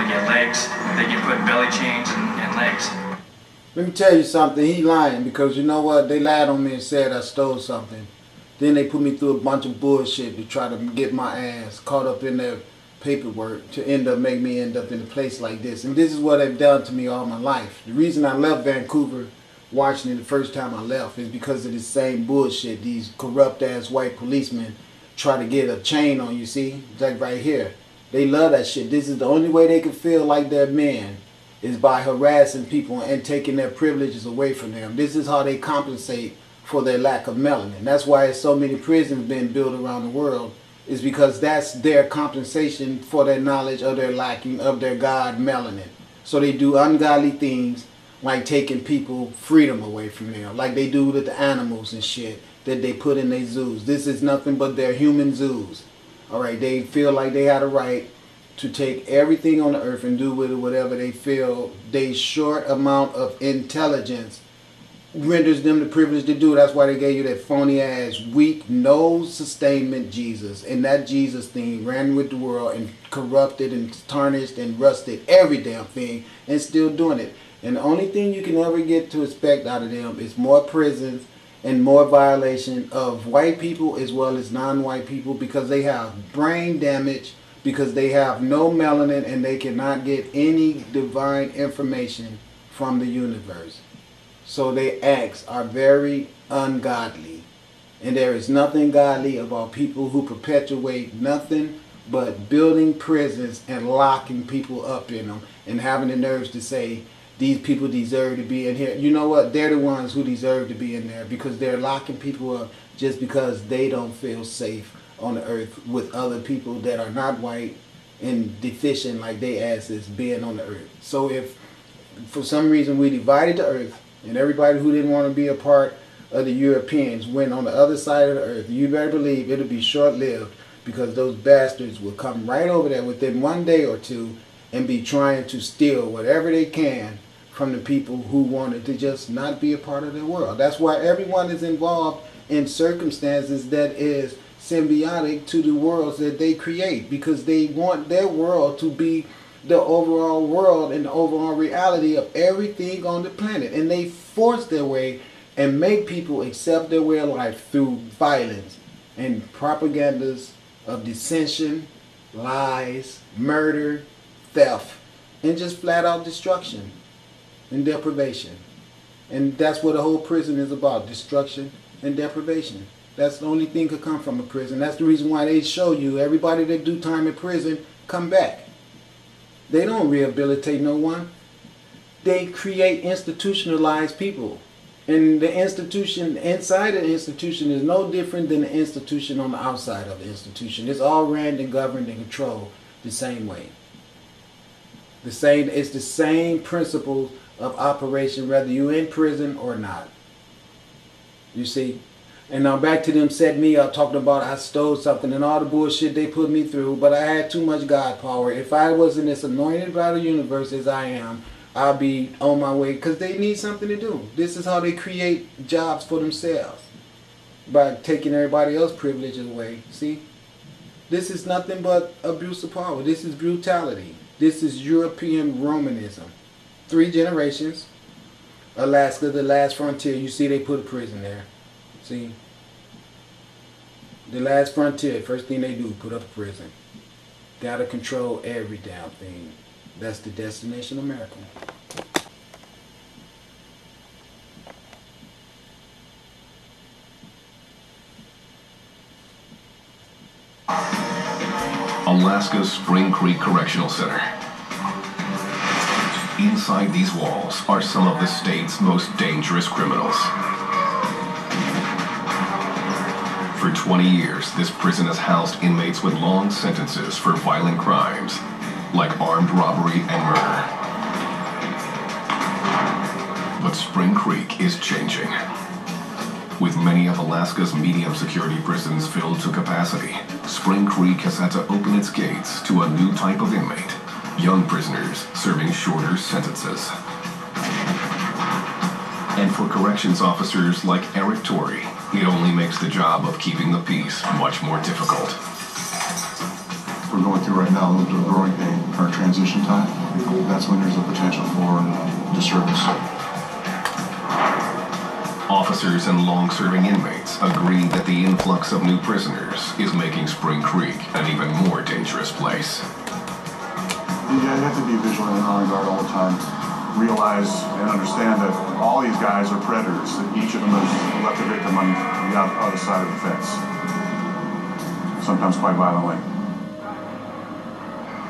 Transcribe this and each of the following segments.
get legs. They get put in belly chains and legs. Let me tell you something, he lying, because you know what, they lied on me and said I stole something. Then they put me through a bunch of bullshit to try to get my ass caught up in their paperwork to make me end up in a place like this. And this is what they've done to me all my life. The reason I left Vancouver, Washington, the first time I left is because of this same bullshit. These corrupt ass white policemen try to get a chain on you, see? Like right here. They love that shit. This is the only way they can feel like they're men, is by harassing people and taking their privileges away from them. This is how they compensate for their lack of melanin. That's why so many prisons being built around the world, is because that's their compensation for their knowledge of their lacking of their God melanin. So they do ungodly things like taking people freedom away from them, like they do with the animals and shit that they put in their zoos. This is nothing but their human zoos. Alright, they feel like they had a right to take everything on the earth and do with it whatever they feel their short amount of intelligence renders them the privilege to do. That's why they gave you that phony ass, weak, no sustainment Jesus. And that Jesus thing ran with the world and corrupted and tarnished and rusted every damn thing and still doing it. And the only thing you can ever get to expect out of them is more prisons and more violation of white people as well as non-white people, because they have brain damage, because they have no melanin and they cannot get any divine information from the universe. So their acts are very ungodly. And there is nothing godly about people who perpetuate nothing but building prisons and locking people up in them and having the nerves to say these people deserve to be in here. You know what? They're the ones who deserve to be in there, because they're locking people up just because they don't feel safe on the earth with other people that are not white and deficient like they asses being on the earth. So if for some reason we divided the earth and everybody who didn't want to be a part of the Europeans went on the other side of the earth, you better believe it'll be short-lived, because those bastards will come right over there within 1 day or two and be trying to steal whatever they can from the people who wanted to just not be a part of their world. That's why everyone is involved in circumstances that is symbiotic to the worlds that they create, because they want their world to be the overall world and the overall reality of everything on the planet. And they force their way and make people accept their way of life through violence and propagandas of dissension, lies, murder, theft, and just flat out destruction and deprivation. And that's what the whole prison is about, destruction and deprivation. That's the only thing could come from a prison. That's the reason why they show you everybody that do time in prison come back. They don't rehabilitate no one. They create institutionalized people. And the institution inside the institution is no different than the institution on the outside of the institution. It's all ran and governed and controlled the same way. It's the same principles of operation whether you're in prison or not. You see? And now back to them setting me up talking about I stole something and all the bullshit they put me through, but I had too much God power. If I wasn't as anointed by the universe as I am, I'll be on my way, because they need something to do. This is how they create jobs for themselves, by taking everybody else's privileges away. See? This is nothing but abuse of power. This is brutality. This is European Romanism. 3 generations. Alaska, the last frontier. You see they put a prison there. See? The last frontier, first thing they do, put up a prison. Gotta control every damn thing. That's the destination America. Alaska's Spring Creek Correctional Center. Inside these walls are some of the state's most dangerous criminals. For 20 years, this prison has housed inmates with long sentences for violent crimes, like armed robbery and murder. But Spring Creek is changing. With many of Alaska's medium security prisons filled to capacity, Spring Creek has had to open its gates to a new type of inmate, young prisoners serving shorter sentences. And for corrections officers like Eric Torrey, it only makes the job of keeping the peace much more difficult. we're going through right now, the growing pain, our transition time, that's when there's a potential for disturbance. Officers and long-serving inmates agree that the influx of new prisoners is making Spring Creek an even more dangerous place. Yeah, you have to be vigilant and on guard all the time. Realize and understand that all these guys are predators, that each of them has left a victim on the other side of the fence. Sometimes quite violently.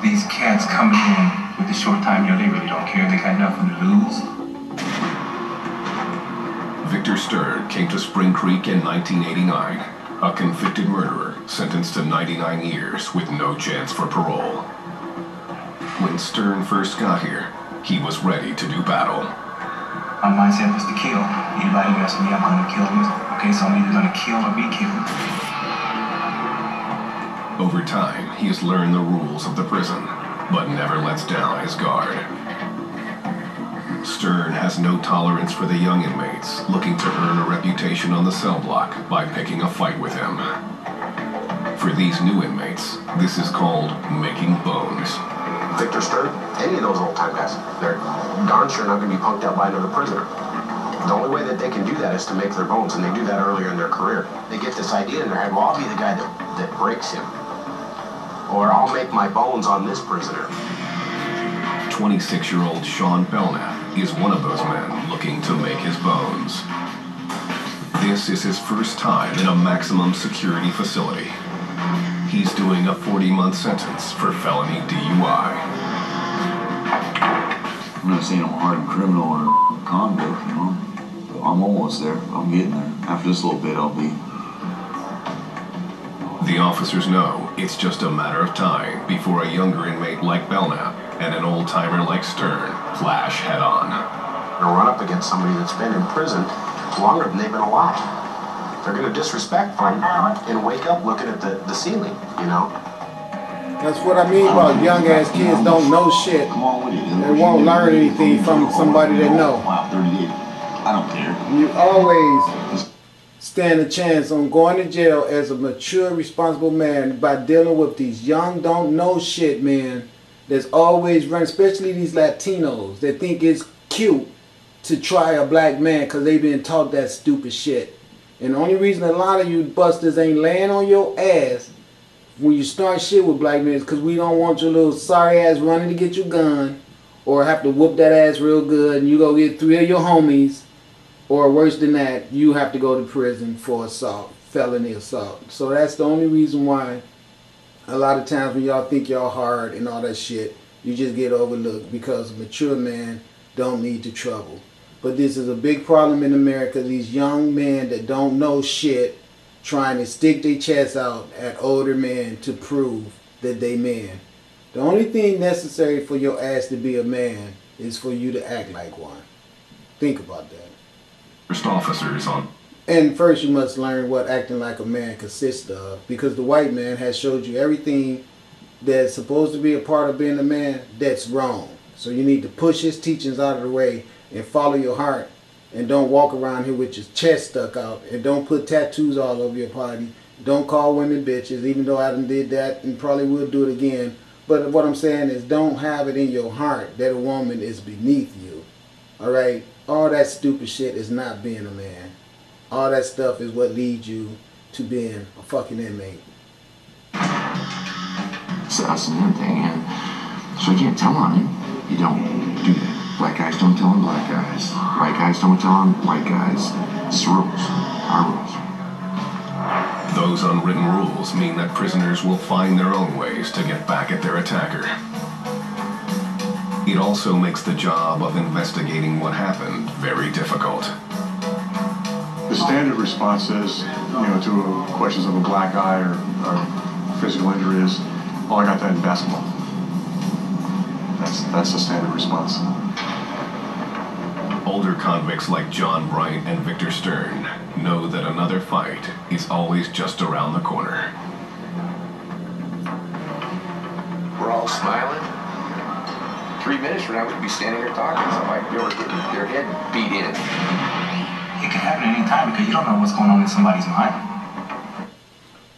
These cats coming in with the short time, they really don't care. They got nothing to lose. Victor Stern came to Spring Creek in 1989, a convicted murderer sentenced to 99 years with no chance for parole. When Stern first got here, he was ready to do battle. My mindset was to kill. Anybody who asks me, I'm going to kill them. Okay, so I'm either going to kill or be killed. Over time, he has learned the rules of the prison, but never lets down his guard. Stern has no tolerance for the young inmates looking to earn a reputation on the cell block by picking a fight with him. For these new inmates, this is called making bones. Victor Stern, any of those old-time guys, they're darn sure not going to be punked out by another prisoner. The only way that they can do that is to make their bones, and they do that earlier in their career. They get this idea in their head, well, I'll be the guy that breaks him. Or I'll make my bones on this prisoner. 26-year-old Sean Belknap is one of those men looking to make his bones. This is his first time in a maximum security facility. He's doing a 40-month sentence for felony DUI. I'm not saying I'm a hardened criminal or a convict, but I'm almost there. I'm getting there. After this little bit, I'll be. The officers know it's just a matter of time before a younger inmate like Belknap and an old-timer like Stern clash head-on. They'll run up against somebody that's been in prison longer than they've been alive. They're going to disrespect them and wake up looking at the ceiling, That's what I mean about young-ass kids don't know shit. They won't learn anything from somebody that know. Wow, 38. I don't care. You always stand a chance on going to jail as a mature, responsible man by dealing with these young, don't know shit, man. That's always run, especially these Latinos that think it's cute to try a black man because they've been taught that stupid shit. And the only reason a lot of you busters ain't laying on your ass when you start shit with black men is because we don't want your little sorry ass running to get your gun or have to whoop that ass real good and you go get 3 of your homies, or worse than that, you have to go to prison for assault, felony assault. So that's the only reason why a lot of times when y'all think y'all hard and all that shit, you just get overlooked because a mature man don't need to trouble. But this is a big problem in America. These young men that don't know shit trying to stick their chests out at older men to prove that they men. The only thing necessary for your ass to be a man is for you to act like one. Think about that. First officers on. And first you must learn what acting like a man consists of, because the white man has showed you everything that's supposed to be a part of being a man that's wrong. So you need to push his teachings out of the way and follow your heart, and don't walk around here with your chest stuck out, and don't put tattoos all over your body. Don't call women bitches, even though I done did that and probably will do it again. But what I'm saying is don't have it in your heart that a woman is beneath you. Alright? All that stupid shit is not being a man. All that stuff is what leads you to being a fucking inmate. So that's another thing, and so you can't tell on him. You don't do that. Black guys don't tell on black guys. White guys don't tell on white guys. It's the rules. Our rules. Those unwritten rules mean that prisoners will find their own ways to get back at their attacker. It also makes the job of investigating what happened very difficult. The standard response is, to questions of a black eye or physical injury is, oh, I got that in basketball. That's the standard response. Older convicts like John Bright and Victor Stern know that another fight is always just around the corner. We're all smiling. 3 minutes from now, we'd be standing here talking. Somebody getting their head beat in. It can happen at any time because you don't know what's going on in somebody's mind.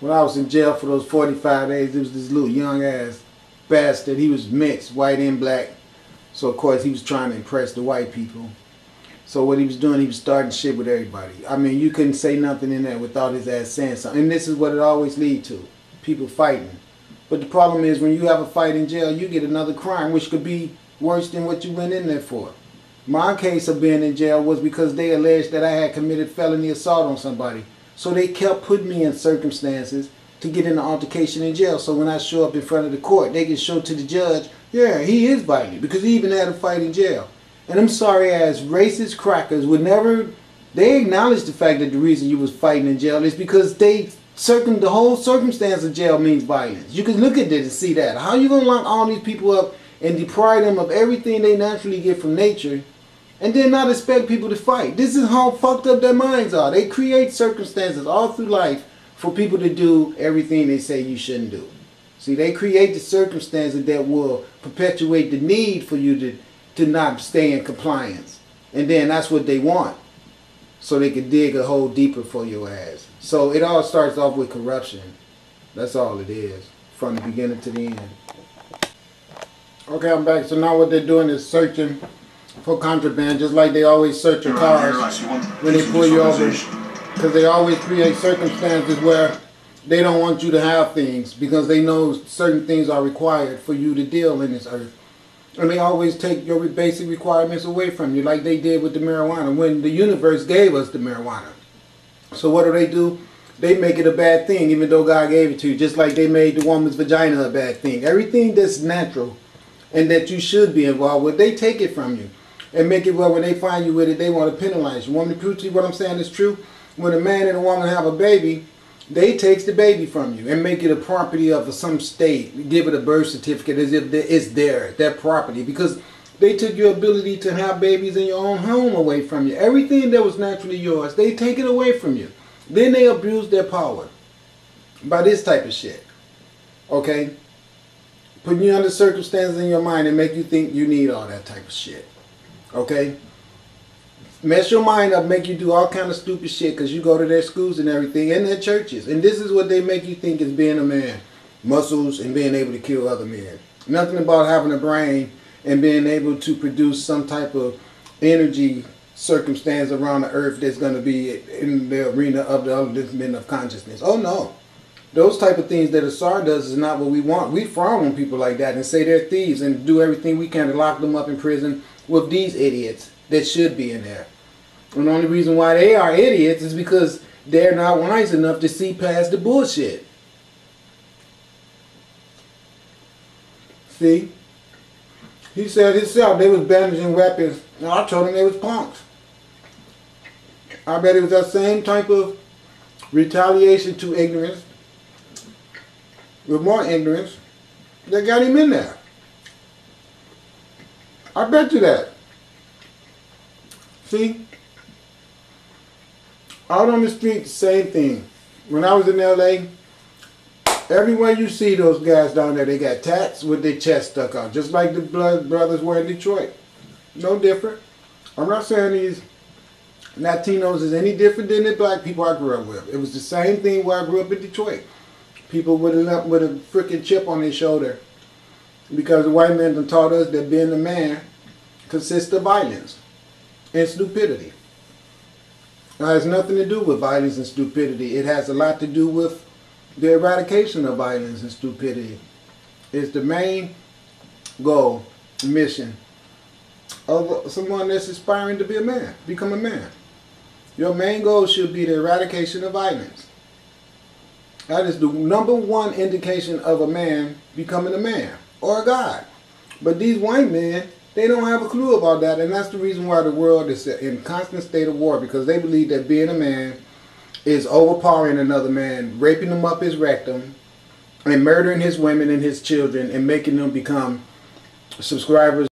when I was in jail for those 45 days, there was this little young ass bastard. He was mixed, white and black. So of course he was trying to impress the white people. So what he was doing, he was starting shit with everybody. I mean, you couldn't say nothing in there without his ass saying something. And this is what it always leads to. People fighting. But the problem is when you have a fight in jail, you get another crime, which could be worse than what you went in there for. My case of being in jail was because they alleged that I had committed felony assault on somebody. So they kept putting me in circumstances to get in an altercation in jail. So when I show up in front of the court, they can show to the judge, yeah, he is violent because he even had a fight in jail. And them sorry ass racist crackers would never, they acknowledge the fact that the reason you was fighting in jail is because the whole circumstance of jail means violence. You can look at it and see that. How you gonna lock all these people up and deprive them of everything they naturally get from nature and then not expect people to fight? This is how fucked up their minds are. They create circumstances all through life for people to do everything they say you shouldn't do. See, they create the circumstances that will perpetuate the need for you to not stay in compliance. And then that's what they want. So they can dig a hole deeper for your ass. So it all starts off with corruption. That's all it is. From the beginning to the end. Okay, I'm back. So now what they're doing is searching for contraband, just like they always search your cars when they pull you over. Because they always create circumstances where they don't want you to have things because they know certain things are required for you to deal in this earth. And they always take your basic requirements away from you, like they did with the marijuana when the universe gave us the marijuana. So what do? They make it a bad thing even though God gave it to you, just like they made the woman's vagina a bad thing. Everything that's natural and that you should be involved with, they take it from you and make it where when they find you with it, they want to penalize you. Want me to prove to you what I'm saying is true? When a man and a woman have a baby, they takes the baby from you and make it a property of some state. Give it a birth certificate as if it's their property because they took your ability to have babies in your own home away from you. Everything that was naturally yours, they take it away from you. Then they abuse their power by this type of shit. Okay? Putting you under circumstances in your mind and make you think you need all that type of shit. Okay? Mess your mind up, make you do all kind of stupid shit because you go to their schools and everything and their churches. And this is what they make you think is being a man. Muscles and being able to kill other men. Nothing about having a brain and being able to produce some type of energy circumstance around the earth that's going to be in the arena of the upliftment of consciousness. Oh no. Those type of things that Asar does is not what we want. We frown on people like that and say they're thieves and do everything we can to lock them up in prison with these idiots that should be in there. And the only reason why they are idiots is because they're not wise enough to see past the bullshit. See? He said himself they was bandaging weapons. And I told him they was punks. I bet it was that same type of retaliation to ignorance, with more ignorance, that got him in there. I bet you that. See? Out on the street, same thing. When I was in LA, everywhere you see those guys down there, they got tats with their chest stuck out, just like the Blood Brothers were in Detroit. No different. I'm not saying these Latinos is any different than the black people I grew up with. It was the same thing where I grew up in Detroit. People with a freaking chip on their shoulder because the white men done taught us that being a man consists of violence and stupidity. It has nothing to do with violence and stupidity. It has a lot to do with the eradication of violence and stupidity. It's the main goal, mission of someone that's aspiring to be a man, become a man. Your main goal should be the eradication of violence. That is the #1 indication of a man becoming a man or a god. But these white men, they don't have a clue about that, and that's the reason why the world is in constant state of war, because they believe that being a man is overpowering another man, raping him up his rectum, and murdering his women and his children, and making them become subscribers